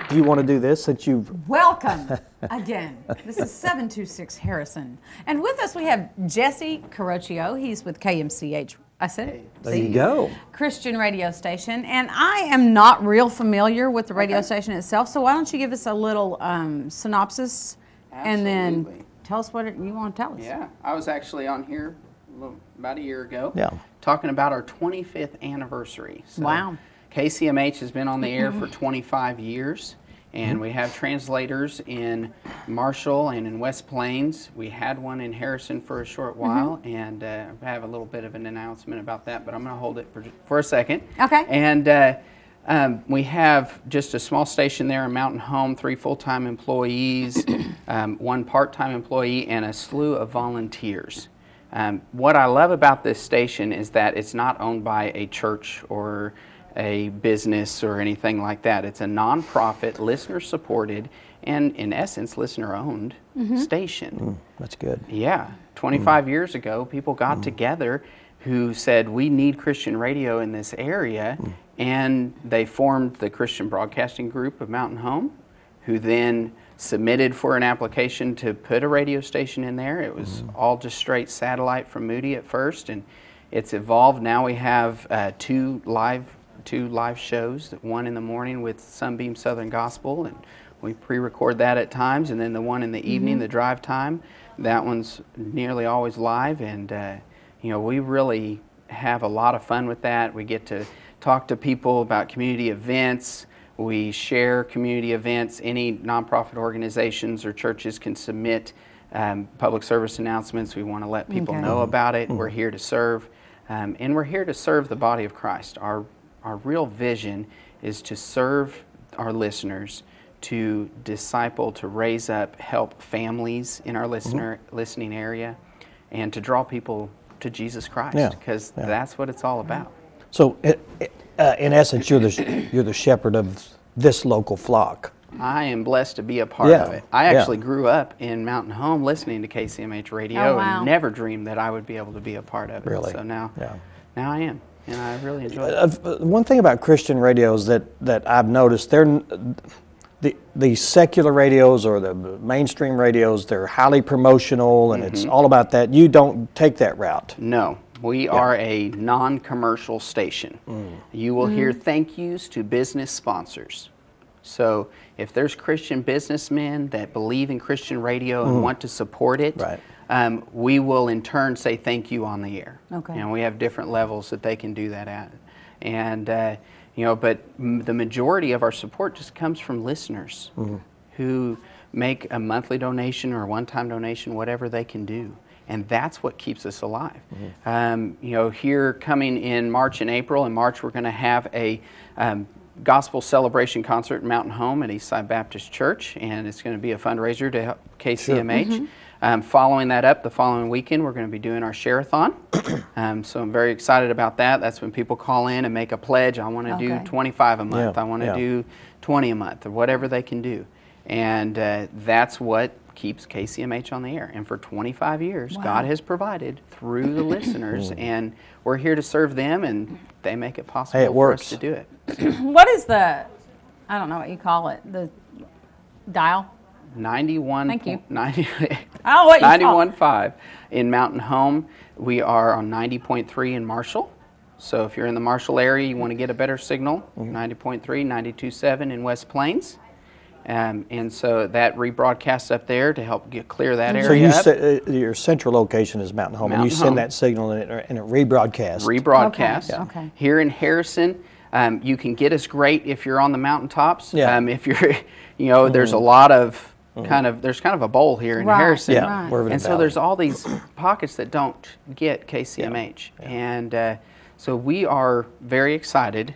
do you want to do this since you've... Welcome again. This is 726 Harrison. And with us we have Jesse Carocchio. He's with KMCH. I said it. There you go. Christian radio station. And I am not real familiar with the radio station itself, so why don't you give us a little synopsis and then tell us what you want to tell us. Yeah, I was actually on here about a year ago talking about our 25th anniversary. So wow. KCMH has been on the air for 25 years, and we have translators in Marshall and in West Plains. We had one in Harrison for a short while, and I have a little bit of an announcement about that, but I'm going to hold it for a second. Okay. And we have just a small station there in Mountain Home, 3 full-time employees, 1 part-time employee, and a slew of volunteers. What I love about this station is that it's not owned by a church or a business or anything like that. It's a nonprofit, listener-supported, and in essence, listener-owned station. That's good. Yeah. 25 years ago, people got together who said, we need Christian radio in this area, and they formed the Christian Broadcasting Group of Mountain Home, who then submitted for an application to put a radio station in there. It was all just straight satellite from Moody at first, and it's evolved. Now we have two live shows, one in the morning with Sunbeam Southern Gospel, and we pre-record that at times, and then the one in the evening, the drive time, that one's nearly always live, and you know, we really have a lot of fun with that. We get to talk to people about community events. We share community events. Any nonprofit organizations or churches can submit public service announcements. We want to let people know about it. We're here to serve, and we're here to serve the body of Christ. Our real vision is to serve our listeners, to disciple, to raise up, help families in our listening area, and to draw people to Jesus Christ, because that's what it's all about. So, in essence, you're the shepherd of this local flock. I am blessed to be a part of it. I actually grew up in Mountain Home listening to KCMH radio and never dreamed that I would be able to be a part of it. Really? So now I am, and I really enjoy it. One thing about Christian radios that I've noticed, they're the secular radios or the mainstream radios, they're highly promotional, and it's all about that. You don't take that route. No. We are a non-commercial station. You will hear thank yous to business sponsors. So if there's Christian businessmen that believe in Christian radio and want to support it, we will in turn say thank you on the air. Okay. And we have different levels that they can do that at. And you know, but the majority of our support just comes from listeners who make a monthly donation or a one-time donation, whatever they can do. And that's what keeps us alive. You know, here coming in March and April, in March we're going to have a gospel celebration concert in Mountain Home at Eastside Baptist Church, and it's going to be a fundraiser to help KCMH. Following that up, the following weekend we're going to be doing our share-a-thon. So I'm very excited about that. That's when people call in and make a pledge. I want to do 25 a month. I want to do 20 a month, or whatever they can do. And that's what keeps KCMH on the air. And for 25 years, God has provided through the listeners, and we're here to serve them, and they make it possible for us to do it. What is the, I don't know what you call it, the dial? 91. Thank you. 91.5 in Mountain Home. We are on 90.3 in Marshall. So if you're in the Marshall area, you want to get a better signal, 90.3, 92.7 in West Plains. And so that rebroadcasts up there to help clear that area up. So your central location is Mountain Home, and you send that signal and it rebroadcasts. Rebroadcast. Here in Harrison, you can get us great if you're on the mountaintops. If you're, you know, there's a lot of there's kind of a bowl here in Harrison. And so there's all these pockets that don't get KCMH. And so we are very excited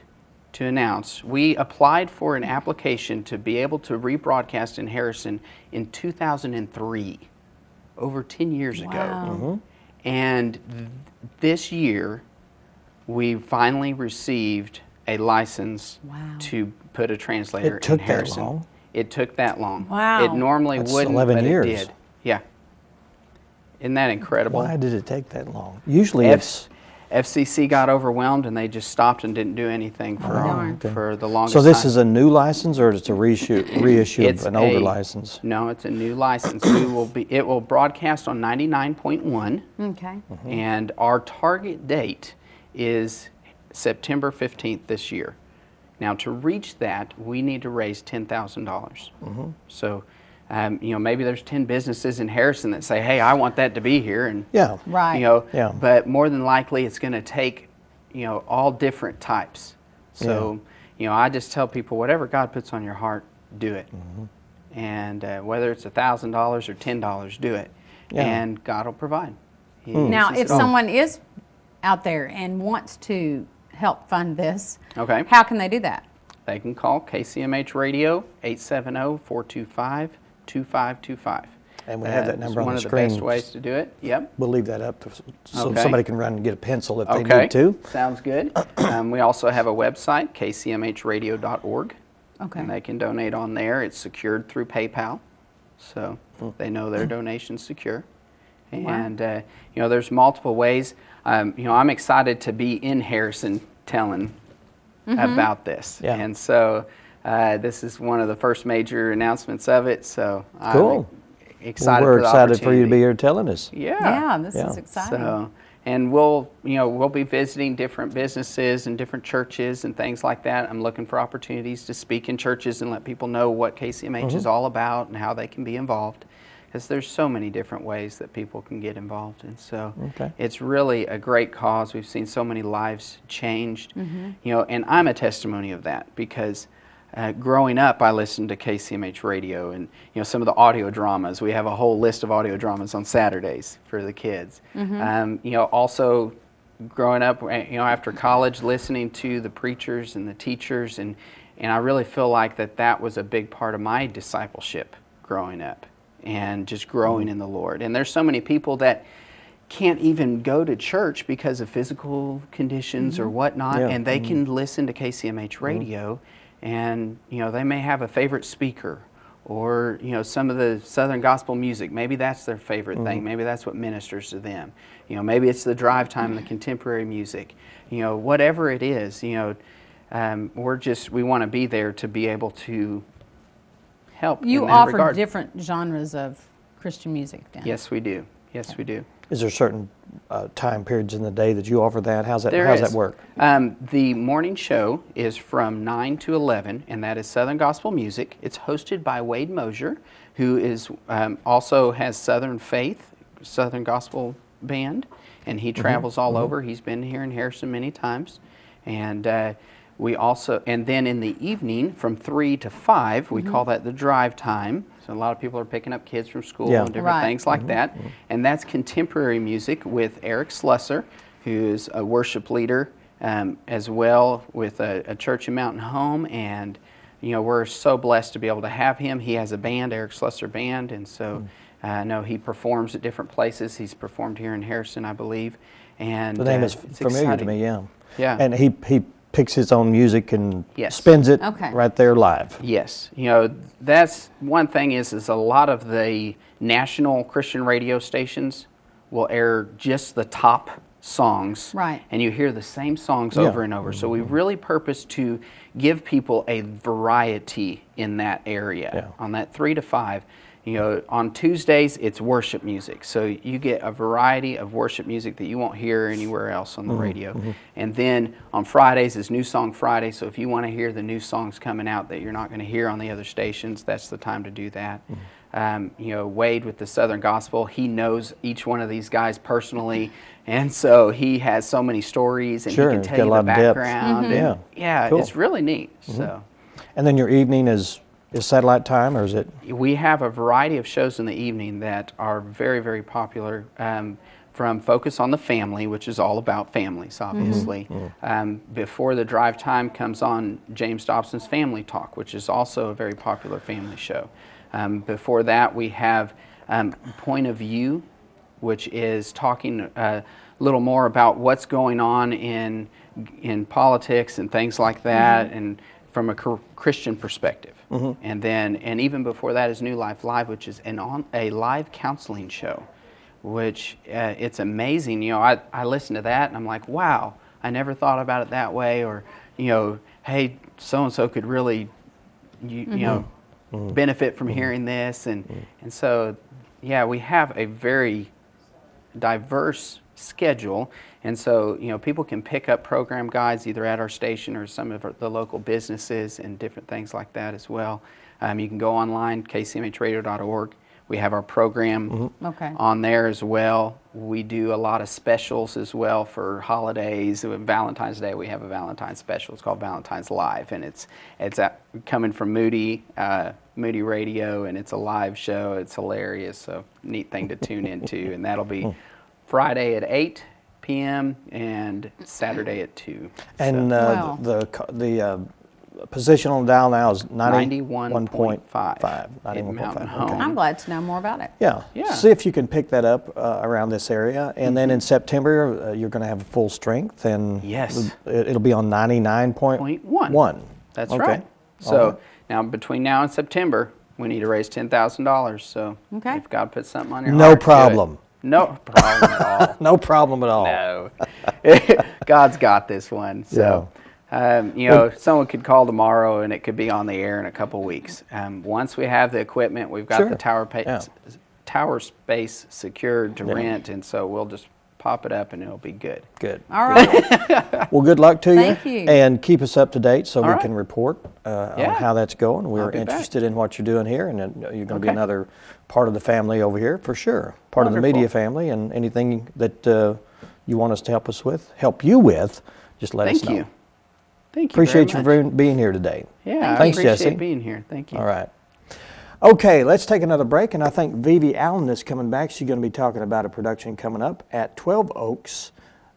to announce we applied for an application to be able to rebroadcast in Harrison in 2003, over 10 years ago. And this year we finally received a license to put a translator in Harrison. It took that long. It normally wouldn't, 11 but years. it did. Yeah. Isn't that incredible? Why did it take that long? Usually it's FCC got overwhelmed and they just stopped and didn't do anything for the longest So this time. is a new license, or it's a reissue of an older license? No, it's a new license. It will broadcast on 99.1. Okay. And our target date is September 15th this year. Now, to reach that, we need to raise $10,000. So, you know, maybe there's 10 businesses in Harrison that say, "Hey, I want that to be here," and Yeah. Right. you know, Yeah. but more than likely, it's going to take, you know, all different types. So, you know, I just tell people, whatever God puts on your heart, do it. And whether it's $1,000 or $10, do it, and God will provide. Now, if someone is out there and wants to help fund this, Okay. how can they do that? They can call KCMH Radio 870-425-2525. And we have that number on the It's one screen. of the best ways to do it. Yep. We'll leave that up so Okay. somebody can run and get a pencil if they Okay. need to. Sounds good. We also have a website, kcmhradio.org. Okay. And they can donate on there. It's secured through PayPal, so they know their donation's secure. And you know, there's multiple ways. You know, I'm excited to be in Harrison telling about this, and so this is one of the first major announcements of it. So Cool. I'm excited. We're for the excited for you to be opportunity. here telling us. Yeah, this Yeah. is exciting. So, and we'll be visiting different businesses and different churches and things like that. I'm looking for opportunities to speak in churches and let people know what KCMH is all about and how they can be involved. Because there's so many different ways that people can get involved, and so it's really a great cause. We've seen so many lives changed, you know, and I'm a testimony of that because growing up, I listened to KCMH radio and, you know, some of the audio dramas. We have a whole list of audio dramas on Saturdays for the kids. You know, also growing up, you know, after college, listening to the preachers and the teachers, and I really feel like that was a big part of my discipleship growing up and just growing in the Lord. And there's so many people that can't even go to church because of physical conditions or whatnot, and they can listen to KCMH radio. And, you know, they may have a favorite speaker or, you know, some of the Southern gospel music. Maybe that's their favorite thing. Maybe that's what ministers to them. You know, maybe it's the drive time, the contemporary music. You know, whatever it is, you know, we want to be there to be able to help You in that offer regard. different genres of Christian music then? Yes, we do. Yes, we do. Is there certain time periods in the day that you offer that? How's that There work? The morning show is from 9 to 11, and that is Southern Gospel Music. It's hosted by Wade Mosier, who is also has Southern Faith, Southern Gospel Band, and he travels all over. He's been here in Harrison many times. And and then in the evening from 3 to 5, we call that the drive time. So a lot of people are picking up kids from school and different things like that. And that's contemporary music with Eric Slusser, who's a worship leader as well with a church in Mountain Home. And, you know, we're so blessed to be able to have him. He has a band, Eric Slusser Band, and so I know he performs at different places. He's performed here in Harrison, I believe. And The name is it's familiar exciting. to me, yeah. Yeah. And he picks his own music and Yes. spins it Okay. right there live. Yes, you know, that's one thing is a lot of the national Christian radio stations will air just the top songs. Right. And you hear the same songs over and over. So we really purpose to give people a variety in that area. Yeah. On that 3 to 5. You know, on Tuesdays, it's worship music. So you get a variety of worship music that you won't hear anywhere else on the radio. And then on Fridays is New Song Friday. So if you want to hear the new songs coming out that you're not going to hear on the other stations, that's the time to do that. You know, Wade with the Southern Gospel, he knows each one of these guys personally. And so he has so many stories and Sure, he can it's tell got a you lot the of depth. background. Yeah. Cool. It's really neat. So. And then your evening is satellite time, or is it? We have a variety of shows in the evening that are very, very popular, from Focus on the Family, which is all about families, obviously. Before the drive time comes on James Dobson's Family Talk, which is also a very popular family show. Before that, we have Point of View, which is talking a little more about what's going on in politics and things like that, and from a Christian perspective. And even before that is New Life Live, which is a live counseling show which it's amazing. You know, I listen to that and I'm like, wow, I never thought about it that way. Or, you know, hey, so-and-so could really, you know, benefit from hearing this. And so, yeah, we have a very diverse schedule. And so, you know, people can pick up program guides either at our station or some of the local businesses and different things like that as well. You can go online, kcmhradio.org. We have our program on there as well. We do a lot of specials as well for holidays. Valentine's Day, we have a Valentine's special. It's called Valentine's Live, and it's coming from Moody Radio, and it's a live show. It's hilarious, so neat thing to tune into, and that'll be Friday at 8 p.m. and Saturday at 2. And the position on the dial now is 91.5. 91.5. Okay. I'm glad to know more about it. Yeah. See if you can pick that up around this area. And then in September, you're going to have a full strength. And it'll be on 99.1. That's right. So now between now and September, we need to raise $10,000. So if God puts something on your heart, no problem. No problem at all. No problem at all. No. God's got this one. So. You know, someone could call tomorrow and it could be on the air in a couple weeks. Once we have the equipment, we've got the tower space secured to rent, and so we'll just pop it up and it'll be good. Good. All right. Well, good luck to you. Thank you. And keep us up to date so we can report on how that's going. We're interested in what you're doing here, and you're going to be another part of the family over here for sure. Part of the media family, and anything that you want us to help you with, just let us know. Thank you. Thank you. Appreciate you being here today. Yeah, thanks, I appreciate Jesse. being here. Thank you. All right. Okay, let's take another break, and I think Vivi Allen is coming back. She's going to be talking about a production coming up at 12 Oaks,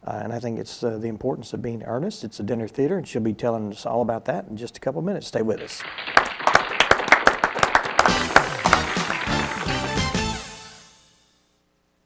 and I think it's the importance of being earnest. It's a dinner theater, and she'll be telling us all about that in just a couple of minutes. Stay with us.